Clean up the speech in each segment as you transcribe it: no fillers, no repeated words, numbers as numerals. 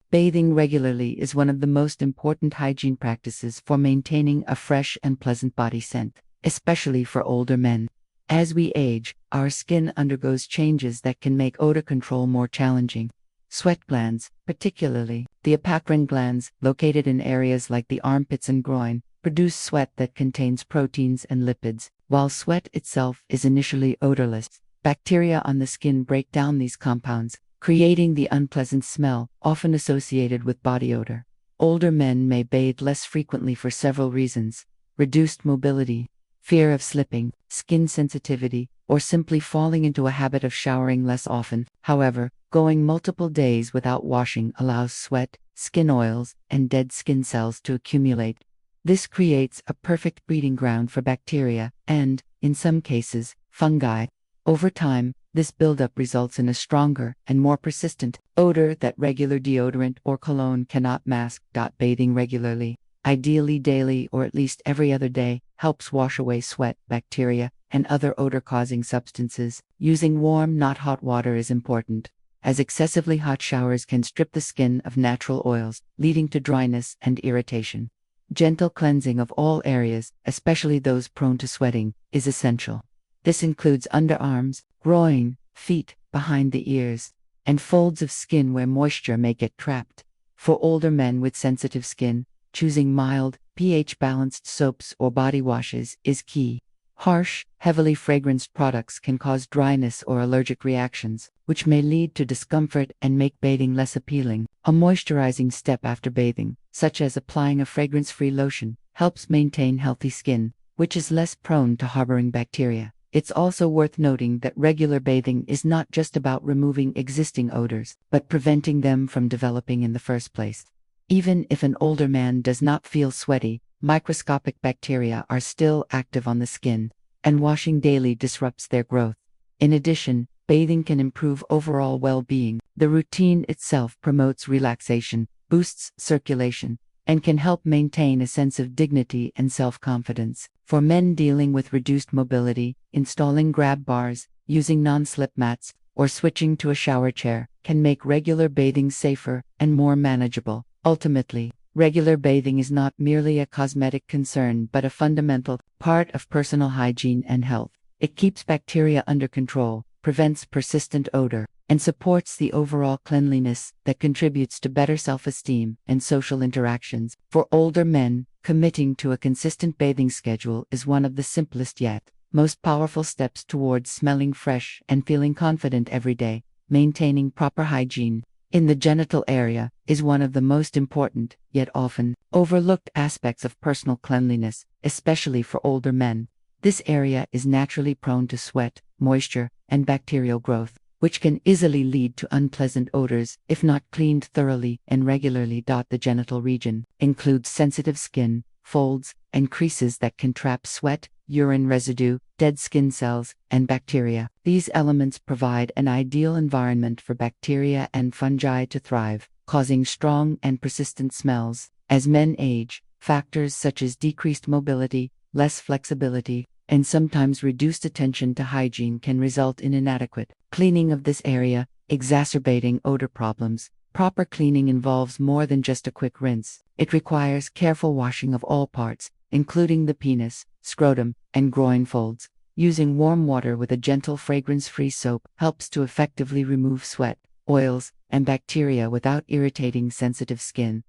Bathing regularly is one of the most important hygiene practices for maintaining a fresh and pleasant body scent, especially for older men. As we age, our skin undergoes changes that can make odor control more challenging. Sweat glands, particularly the apocrine glands located in areas like the armpits and groin, produce sweat that contains proteins and lipids. While sweat itself is initially odorless, bacteria on the skin break down these compounds, creating the unpleasant smell often associated with body odor. Older men may bathe less frequently for several reasons: reduced mobility, fear of slipping, skin sensitivity, or simply falling into a habit of showering less often. However, going multiple days without washing allows sweat, skin oils, and dead skin cells to accumulate. This creates a perfect breeding ground for bacteria and, in some cases, fungi. Over time, this buildup results in a stronger and more persistent odor that regular deodorant or cologne cannot mask. Bathing regularly, ideally daily or at least every other day, helps wash away sweat, bacteria, and other odor-causing substances. Using warm, not hot water is important, as excessively hot showers can strip the skin of natural oils, leading to dryness and irritation. Gentle cleansing of all areas, especially those prone to sweating, is essential. This includes underarms, groin, feet, behind the ears, and folds of skin where moisture may get trapped. For older men with sensitive skin, choosing mild, pH-balanced soaps or body washes is key. Harsh, heavily fragranced products can cause dryness or allergic reactions, which may lead to discomfort and make bathing less appealing. A moisturizing step after bathing, such as applying a fragrance-free lotion, helps maintain healthy skin, which is less prone to harboring bacteria. It's also worth noting that regular bathing is not just about removing existing odors, but preventing them from developing in the first place. Even if an older man does not feel sweaty, microscopic bacteria are still active on the skin, and washing daily disrupts their growth. In addition, bathing can improve overall well-being. The routine itself promotes relaxation, boosts circulation, and can help maintain a sense of dignity and self-confidence. For men dealing with reduced mobility, installing grab bars, using non-slip mats, or switching to a shower chair can make regular bathing safer and more manageable. Ultimately, regular bathing is not merely a cosmetic concern but a fundamental part of personal hygiene and health. It keeps bacteria under control, prevents persistent odor, and supports the overall cleanliness that contributes to better self-esteem and social interactions. For older men, committing to a consistent bathing schedule is one of the simplest yet most powerful steps towards smelling fresh and feeling confident every day. Maintaining proper hygiene in the genital area is one of the most important, yet often overlooked aspects of personal cleanliness, especially for older men. This area is naturally prone to sweat, moisture, and bacterial growth, which can easily lead to unpleasant odors if not cleaned thoroughly and regularly. The genital region includes sensitive skin, folds, and creases that can trap sweat, urine residue, dead skin cells, and bacteria. These elements provide an ideal environment for bacteria and fungi to thrive, causing strong and persistent smells. As men age, factors such as decreased mobility, less flexibility, and sometimes reduced attention to hygiene can result in inadequate cleaning of this area, exacerbating odor problems. Proper cleaning involves more than just a quick rinse. It requires careful washing of all parts, including the penis, scrotum, and groin folds. Using warm water with a gentle fragrance-free soap helps to effectively remove sweat, oils, and bacteria without irritating sensitive skin.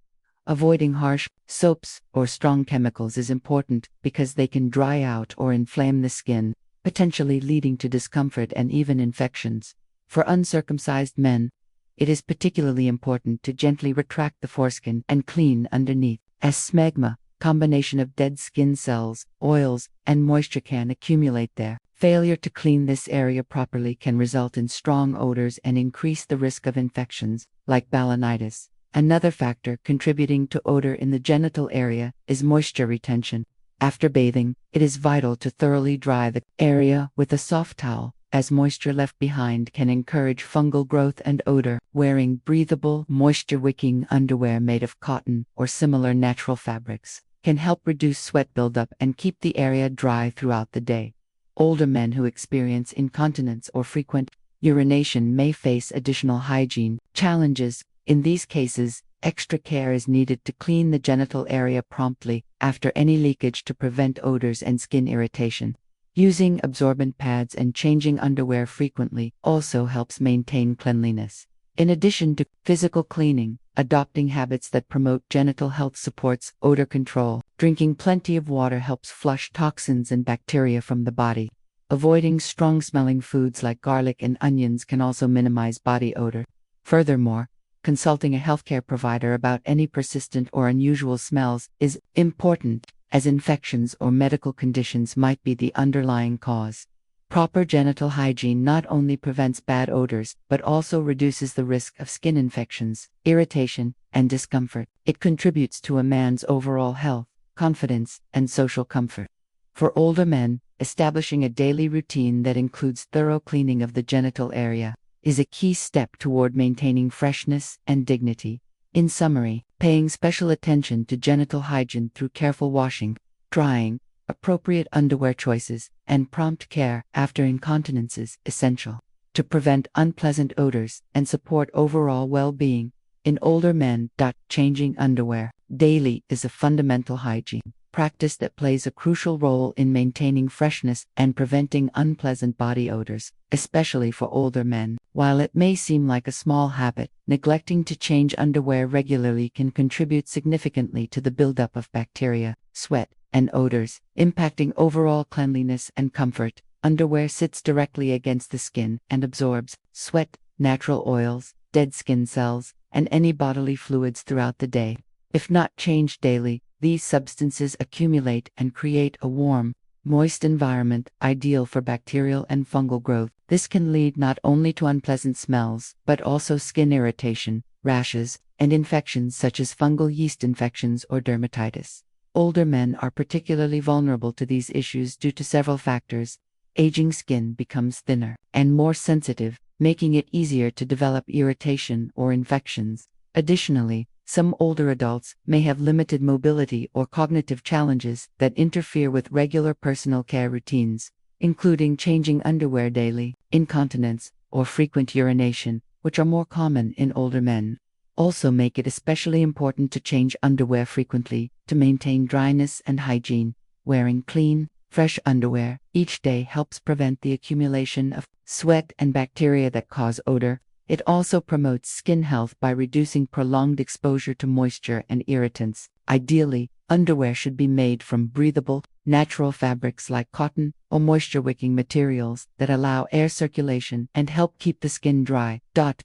Avoiding harsh soaps or strong chemicals is important because they can dry out or inflame the skin, potentially leading to discomfort and even infections. For uncircumcised men, it is particularly important to gently retract the foreskin and clean underneath, as smegma, combination of dead skin cells, oils, and moisture can accumulate there. Failure to clean this area properly can result in strong odors and increase the risk of infections, like balanitis. Another factor contributing to odor in the genital area is moisture retention. After bathing, it is vital to thoroughly dry the area with a soft towel, as moisture left behind can encourage fungal growth and odor. Wearing breathable, moisture-wicking underwear made of cotton or similar natural fabrics can help reduce sweat buildup and keep the area dry throughout the day. Older men who experience incontinence or frequent urination may face additional hygiene challenges. In these cases, Extra care is needed to clean the genital area promptly after any leakage to prevent odors and skin irritation. Using absorbent pads and changing underwear frequently also helps maintain cleanliness. In addition to physical cleaning, adopting habits that promote genital health supports odor control. Drinking plenty of water helps flush toxins and bacteria from the body. Avoiding strong-smelling foods like garlic and onions can also minimize body odor. Furthermore, consulting a healthcare provider about any persistent or unusual smells is important, as infections or medical conditions might be the underlying cause. Proper genital hygiene not only prevents bad odors, but also reduces the risk of skin infections, irritation, and discomfort. It contributes to a man's overall health, confidence, and social comfort. For older men, establishing a daily routine that includes thorough cleaning of the genital area is a key step toward maintaining freshness and dignity. In summary, paying special attention to genital hygiene through careful washing, drying, appropriate underwear choices, and prompt care after incontinence is essential to prevent unpleasant odors and support overall well-being. In older men, changing underwear daily is a fundamental hygiene practice that plays a crucial role in maintaining freshness and preventing unpleasant body odors, especially for older men. While it may seem like a small habit, neglecting to change underwear regularly can contribute significantly to the buildup of bacteria, sweat, and odors, impacting overall cleanliness and comfort. Underwear sits directly against the skin and absorbs sweat, natural oils, dead skin cells, and any bodily fluids throughout the day. If not changed daily, these substances accumulate and create a warm, moist environment ideal for bacterial and fungal growth. This can lead not only to unpleasant smells, but also skin irritation, rashes, and infections such as fungal yeast infections or dermatitis. Older men are particularly vulnerable to these issues due to several factors. Aging skin becomes thinner and more sensitive, making it easier to develop irritation or infections. Additionally, some older adults may have limited mobility or cognitive challenges that interfere with regular personal care routines, including changing underwear daily, incontinence, or frequent urination, which are more common in older men. Also make it especially important to change underwear frequently to maintain dryness and hygiene. Wearing clean, fresh underwear each day helps prevent the accumulation of sweat and bacteria that cause odor. It also promotes skin health by reducing prolonged exposure to moisture and irritants. Ideally, underwear should be made from breathable, natural fabrics like cotton or moisture-wicking materials that allow air circulation and help keep the skin dry.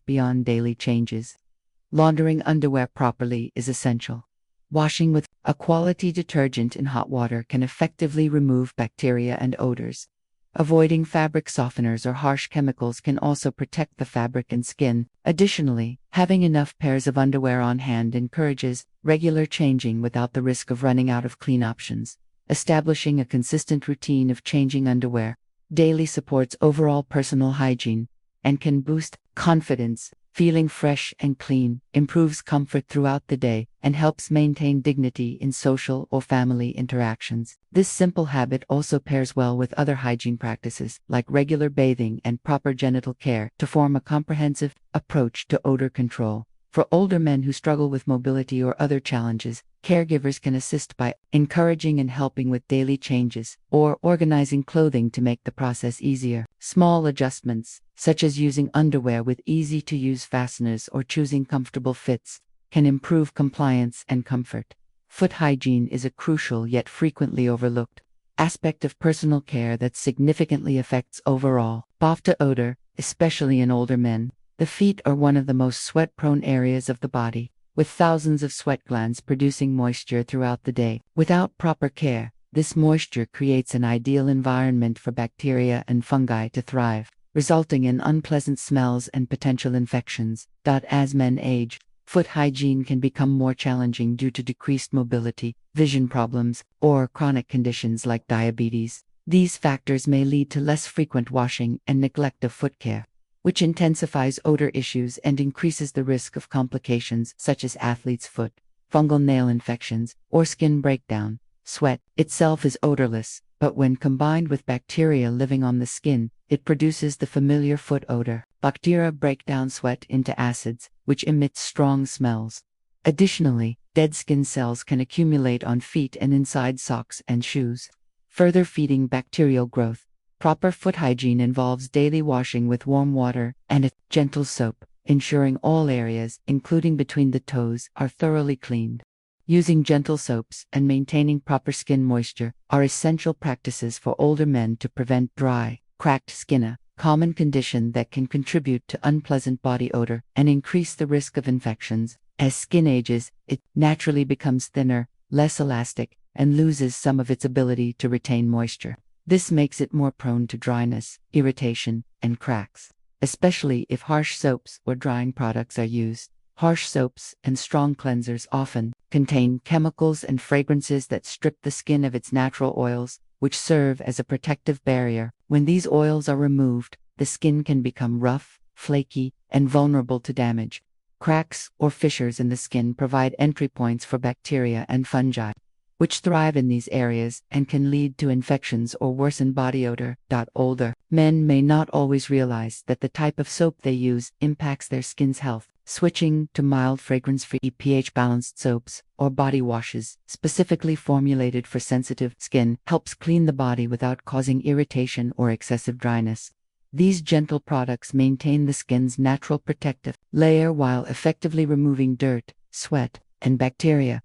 Beyond daily changes, laundering underwear properly is essential. Washing with a quality detergent in hot water can effectively remove bacteria and odors. Avoiding fabric softeners or harsh chemicals can also protect the fabric and skin. Additionally, having enough pairs of underwear on hand encourages regular changing without the risk of running out of clean options. Establishing a consistent routine of changing underwear daily supports overall personal hygiene and can boost confidence. Feeling fresh and clean improves comfort throughout the day and helps maintain dignity in social or family interactions. This simple habit also pairs well with other hygiene practices like regular bathing and proper genital care to form a comprehensive approach to odor control. For older men who struggle with mobility or other challenges, caregivers can assist by encouraging and helping with daily changes or organizing clothing to make the process easier. Small adjustments, such as using underwear with easy-to-use fasteners or choosing comfortable fits, can improve compliance and comfort. Foot hygiene is a crucial yet frequently overlooked aspect of personal care that significantly affects overall odor, especially in older men. The feet are one of the most sweat-prone areas of the body, with thousands of sweat glands producing moisture throughout the day. Without proper care, this moisture creates an ideal environment for bacteria and fungi to thrive, resulting in unpleasant smells and potential infections. As men age, foot hygiene can become more challenging due to decreased mobility, vision problems, or chronic conditions like diabetes. These factors may lead to less frequent washing and neglect of foot care, which intensifies odor issues and increases the risk of complications such as athlete's foot, fungal nail infections, or skin breakdown. Sweat itself is odorless, but when combined with bacteria living on the skin, it produces the familiar foot odor. Bacteria break down sweat into acids, which emit strong smells. Additionally, dead skin cells can accumulate on feet and inside socks and shoes, further feeding bacterial growth. Proper foot hygiene involves daily washing with warm water and a gentle soap, ensuring all areas, including between the toes, are thoroughly cleaned. Using gentle soaps and maintaining proper skin moisture are essential practices for older men to prevent dry, cracked skin, a common condition that can contribute to unpleasant body odor and increase the risk of infections. As skin ages, it naturally becomes thinner, less elastic, and loses some of its ability to retain moisture. This makes it more prone to dryness, irritation, and cracks, especially if harsh soaps or drying products are used. Harsh soaps and strong cleansers often contain chemicals and fragrances that strip the skin of its natural oils, which serve as a protective barrier. When these oils are removed, the skin can become rough, flaky, and vulnerable to damage. Cracks or fissures in the skin provide entry points for bacteria and fungi, which thrive in these areas and can lead to infections or worsen body odor. Older men may not always realize that the type of soap they use impacts their skin's health. Switching to mild fragrance-free pH-balanced soaps or body washes specifically formulated for sensitive skin helps clean the body without causing irritation or excessive dryness. These gentle products maintain the skin's natural protective layer while effectively removing dirt, sweat, and bacteria.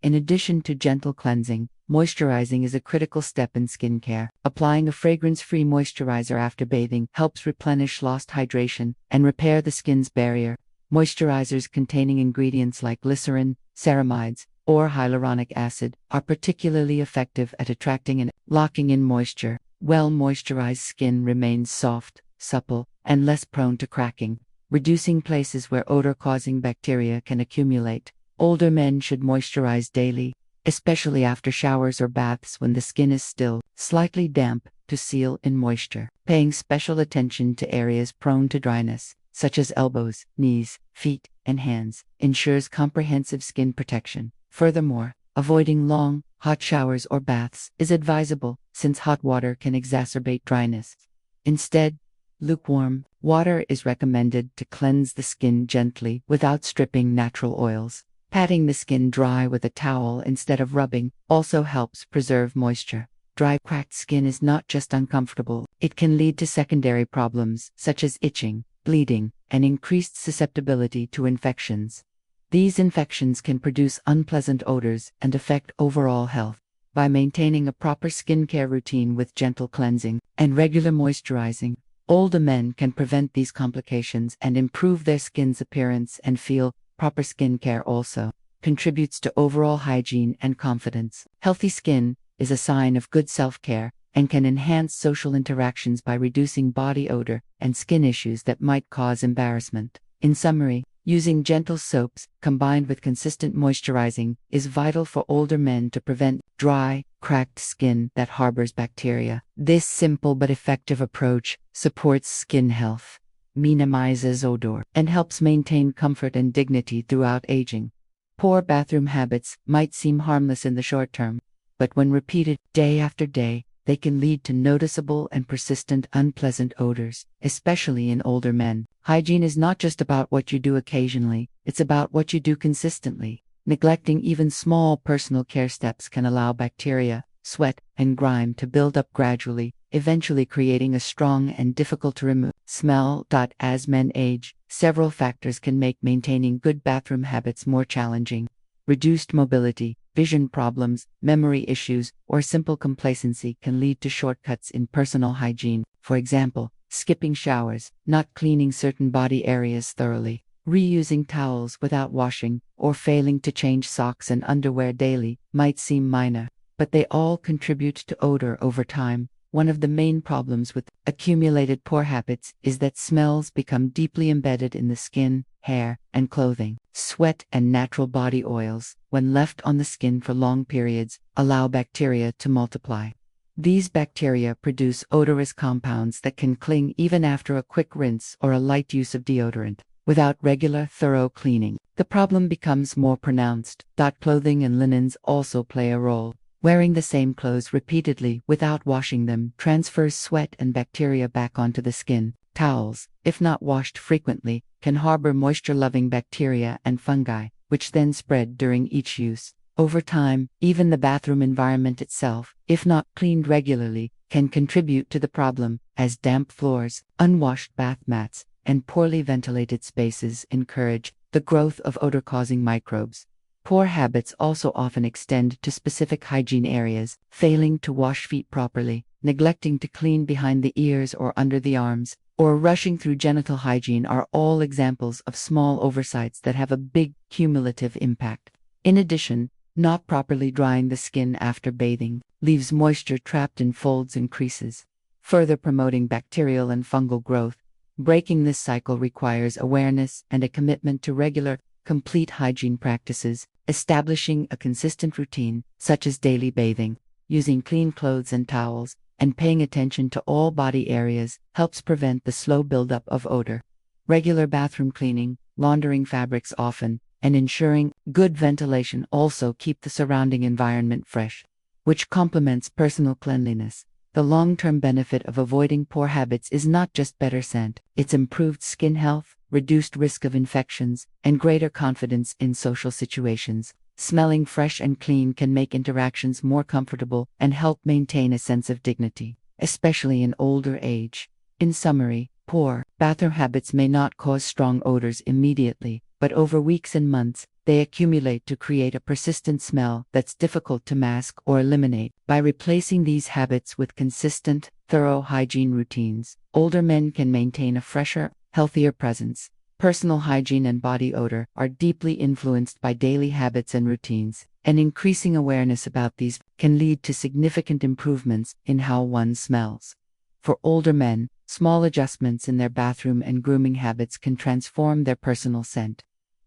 In addition to gentle cleansing, moisturizing is a critical step in skincare. Applying a fragrance-free moisturizer after bathing helps replenish lost hydration and repair the skin's barrier. Moisturizers containing ingredients like glycerin, ceramides, or hyaluronic acid are particularly effective at attracting and locking in moisture. Well-moisturized skin remains soft, supple, and less prone to cracking, reducing places where odor-causing bacteria can accumulate. Older men should moisturize daily, especially after showers or baths when the skin is still slightly damp, to seal in moisture. Paying special attention to areas prone to dryness, such as elbows, knees, feet, and hands, ensures comprehensive skin protection. Furthermore, avoiding long, hot showers or baths is advisable, since hot water can exacerbate dryness. Instead, lukewarm water is recommended to cleanse the skin gently without stripping natural oils. Patting the skin dry with a towel instead of rubbing also helps preserve moisture. Dry, cracked skin is not just uncomfortable, it can lead to secondary problems such as itching, bleeding, and increased susceptibility to infections. These infections can produce unpleasant odors and affect overall health. By maintaining a proper skincare routine with gentle cleansing and regular moisturizing, older men can prevent these complications and improve their skin's appearance and feel. Proper skincare also contributes to overall hygiene and confidence. Healthy skin is a sign of good self-care and can enhance social interactions by reducing body odor and skin issues that might cause embarrassment. In summary, using gentle soaps combined with consistent moisturizing is vital for older men to prevent dry, cracked skin that harbors bacteria. This simple but effective approach supports skin health, minimizes odor, and helps maintain comfort and dignity throughout aging. Poor bathroom habits might seem harmless in the short term, but when repeated day after day, they can lead to noticeable and persistent unpleasant odors, especially in older men. Hygiene is not just about what you do occasionally, it's about what you do consistently. Neglecting even small personal care steps can allow bacteria, sweat, and grime to build up gradually, eventually creating a strong and difficult to remove smell. As men age, several factors can make maintaining good bathroom habits more challenging. Reduced mobility, vision problems, memory issues, or simple complacency can lead to shortcuts in personal hygiene. For example, skipping showers, not cleaning certain body areas thoroughly, reusing towels without washing, or failing to change socks and underwear daily might seem minor, but they all contribute to odor over time. One of the main problems with accumulated poor habits is that smells become deeply embedded in the skin, hair, and clothing. Sweat and natural body oils, when left on the skin for long periods, allow bacteria to multiply. These bacteria produce odorous compounds that can cling even after a quick rinse or a light use of deodorant. Without regular, thorough cleaning, the problem becomes more pronounced. Clothing and linens also play a role. Wearing the same clothes repeatedly without washing them transfers sweat and bacteria back onto the skin. Towels, if not washed frequently, can harbor moisture-loving bacteria and fungi, which then spread during each use. Over time, even the bathroom environment itself, if not cleaned regularly, can contribute to the problem, as damp floors, unwashed bath mats, and poorly ventilated spaces encourage the growth of odor-causing microbes. Poor habits also often extend to specific hygiene areas, failing to wash feet properly, neglecting to clean behind the ears or under the arms, or rushing through genital hygiene are all examples of small oversights that have a big cumulative impact. In addition, not properly drying the skin after bathing leaves moisture trapped in folds and creases, further promoting bacterial and fungal growth. Breaking this cycle requires awareness and a commitment to regular, complete hygiene practices. Establishing a consistent routine, such as daily bathing, using clean clothes and towels, and paying attention to all body areas, helps prevent the slow buildup of odor. Regular bathroom cleaning, laundering fabrics often, and ensuring good ventilation also keep the surrounding environment fresh, which complements personal cleanliness. The long-term benefit of avoiding poor habits is not just better scent, it's improved skin health, reduced risk of infections, and greater confidence in social situations. Smelling fresh and clean can make interactions more comfortable and help maintain a sense of dignity, especially in older age. In summary, poor bathroom habits may not cause strong odors immediately, but over weeks and months, they accumulate to create a persistent smell that's difficult to mask or eliminate. By replacing these habits with consistent, thorough hygiene routines, older men can maintain a fresher, healthier presence. Personal hygiene and body odor are deeply influenced by daily habits and routines, and increasing awareness about these can lead to significant improvements in how one smells. For older men, small adjustments in their bathroom and grooming habits can transform their personal scent,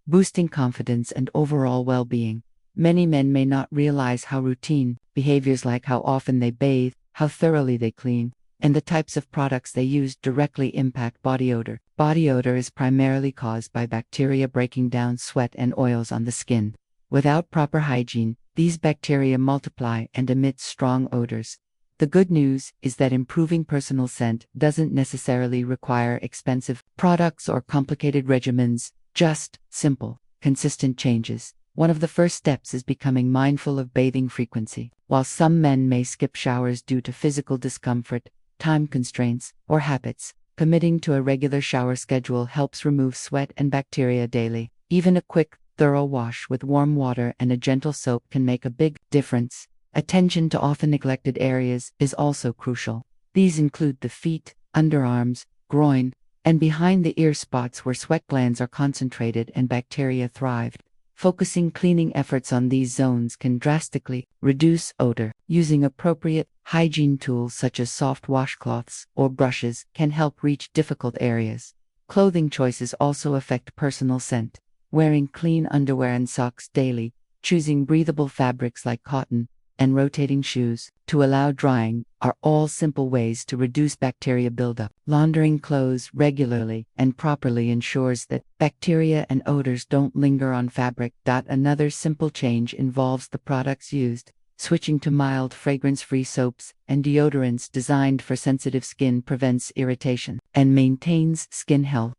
boosting confidence and overall well-being. Many men may not realize how routine behaviors like how often they bathe, how thoroughly they clean, and the types of products they use directly impact body odor. Body odor is primarily caused by bacteria breaking down sweat and oils on the skin. Without proper hygiene, these bacteria multiply and emit strong odors. The good news is that improving personal scent doesn't necessarily require expensive products or complicated regimens, just simple, consistent changes. One of the first steps is becoming mindful of bathing frequency. While some men may skip showers due to physical discomfort, time constraints, or habits, committing to a regular shower schedule helps remove sweat and bacteria daily. Even a quick, thorough wash with warm water and a gentle soap can make a big difference. Attention to often neglected areas is also crucial. These include the feet, underarms, groin, and behind the ear spots where sweat glands are concentrated and bacteria thrive. Focusing cleaning efforts on these zones can drastically reduce odor. Using appropriate hygiene tools such as soft washcloths or brushes can help reach difficult areas. Clothing choices also affect personal scent. Wearing clean underwear and socks daily, choosing breathable fabrics like cotton, and rotating shoes to allow drying are all simple ways to reduce bacteria buildup. Laundering clothes regularly and properly ensures that bacteria and odors don't linger on fabric. Another simple change involves the products used. Switching to mild fragrance-free soaps and deodorants designed for sensitive skin prevents irritation and maintains skin health.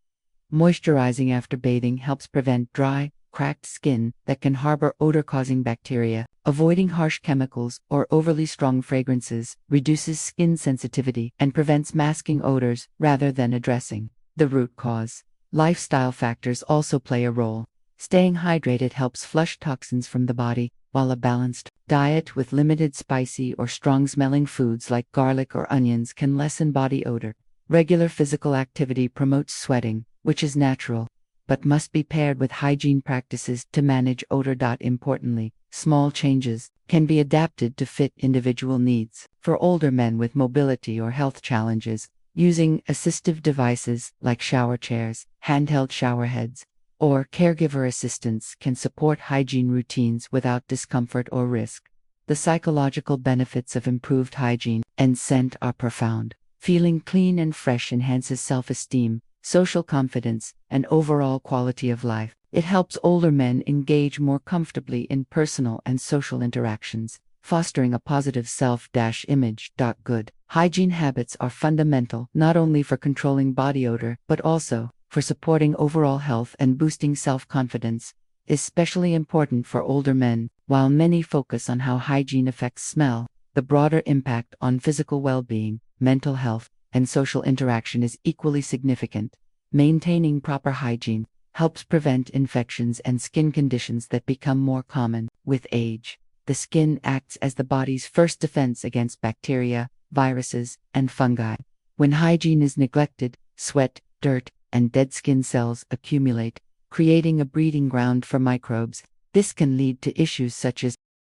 Moisturizing after bathing helps prevent dry, cracked skin that can harbor odor-causing bacteria. Avoiding harsh chemicals or overly strong fragrances reduces skin sensitivity and prevents masking odors rather than addressing the root cause. Lifestyle factors also play a role. Staying hydrated helps flush toxins from the body, while a balanced diet with limited spicy or strong-smelling foods like garlic or onions can lessen body odor. Regular physical activity promotes sweating, which is natural, but must be paired with hygiene practices to manage odor. Importantly, small changes can be adapted to fit individual needs. For older men with mobility or health challenges, using assistive devices like shower chairs, handheld shower heads, or caregiver assistance can support hygiene routines without discomfort or risk. The psychological benefits of improved hygiene and scent are profound. Feeling clean and fresh enhances self-esteem, social confidence, and overall quality of life. It helps older men engage more comfortably in personal and social interactions, fostering a positive self-image. Good hygiene habits are fundamental not only for controlling body odor, but also for supporting overall health and boosting self-confidence. especially important for older men. While many focus on how hygiene affects smell, the broader impact on physical well-being, mental health, and social interaction is equally significant. Maintaining proper hygiene helps prevent infections and skin conditions that become more common with age. The skin acts as the body's first defense against bacteria, viruses, and fungi. When hygiene is neglected, sweat, dirt, and dead skin cells accumulate, creating a breeding ground for microbes. This can lead to issues such as